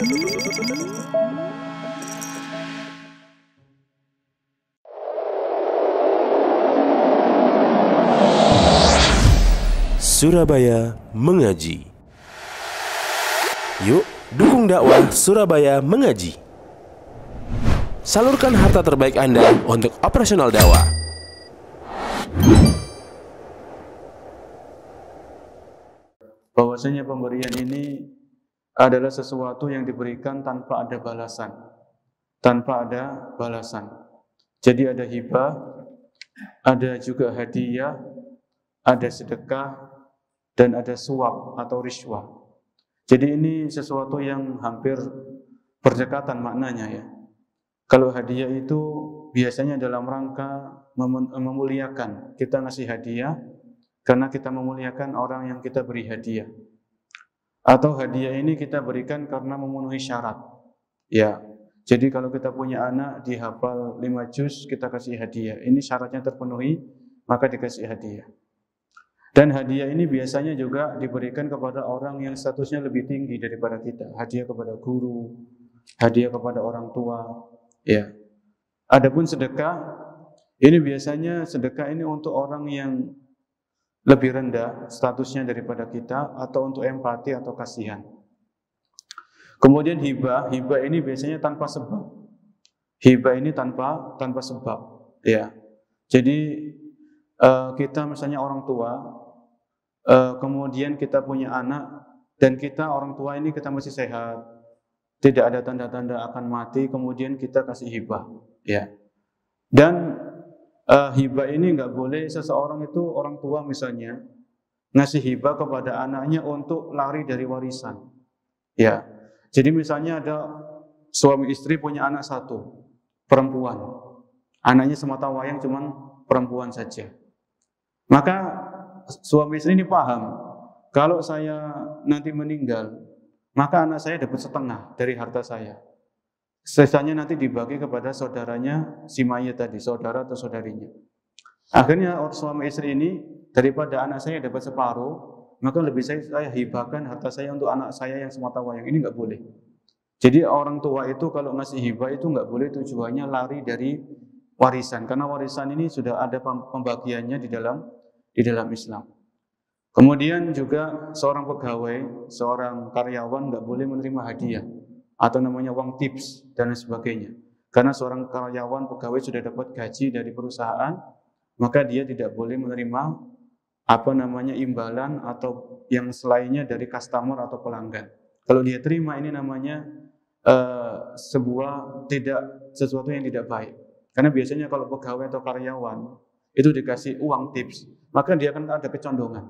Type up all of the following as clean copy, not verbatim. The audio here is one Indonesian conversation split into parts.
Surabaya Mengaji. Yuk, dukung dakwah Surabaya Mengaji. Salurkan harta terbaik Anda untuk operasional dakwah. Bahwasanya pemberian ini adalah sesuatu yang diberikan tanpa ada balasan. Tanpa ada balasan. Jadi ada hibah, ada juga hadiah, ada sedekah, dan ada suap atau riswah. Jadi ini sesuatu yang hampir berdekatan maknanya ya. Kalau hadiah itu biasanya dalam rangka memuliakan. Kita ngasih hadiah karena kita memuliakan orang yang kita beri hadiah. Atau hadiah ini kita berikan karena memenuhi syarat. Ya. Jadi kalau kita punya anak dihafal 5 juz, kita kasih hadiah. Ini syaratnya terpenuhi, maka dikasih hadiah. Dan hadiah ini biasanya juga diberikan kepada orang yang statusnya lebih tinggi daripada kita. Hadiah kepada guru, hadiah kepada orang tua. Ya. Adapun sedekah, ini biasanya sedekah ini untuk orang yang lebih rendah statusnya daripada kita, atau untuk empati atau kasihan. Kemudian hibah ini biasanya tanpa sebab. Hibah ini tanpa sebab. Ya. Jadi kita misalnya orang tua, kemudian kita punya anak, dan kita orang tua ini kita masih sehat, tidak ada tanda-tanda akan mati, kemudian kita kasih hibah, ya. Dan hibah ini nggak boleh seseorang itu, orang tua misalnya ngasih hibah kepada anaknya untuk lari dari warisan, ya. Jadi misalnya ada suami istri punya anak satu, perempuan, anaknya semata wayang cuman perempuan saja, maka suami istri ini paham, kalau saya nanti meninggal, maka anak saya dapat setengah dari harta saya. Sisanya nanti dibagi kepada saudaranya si mayit tadi, saudara atau saudarinya. Akhirnya suami istri ini, daripada anak saya dapat separuh, maka lebih saya hibahkan harta saya untuk anak saya yang semata wayang. Ini nggak boleh. Jadi orang tua itu kalau ngasih hibah itu nggak boleh tujuannya lari dari warisan, karena warisan ini sudah ada pembagiannya di dalam Islam. Kemudian juga seorang pegawai, seorang karyawan nggak boleh menerima hadiah atau namanya uang tips dan lain sebagainya. Karena seorang karyawan pegawai sudah dapat gaji dari perusahaan, maka dia tidak boleh menerima imbalan atau yang selainnya dari customer atau pelanggan. Kalau dia terima, ini namanya sesuatu yang tidak baik. Karena biasanya kalau pegawai atau karyawan itu dikasih uang tips, maka dia akan ada kecondongan.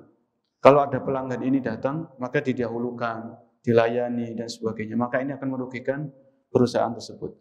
Kalau ada pelanggan ini datang, maka didahulukan, dilayani dan sebagainya. Maka ini akan merugikan perusahaan tersebut.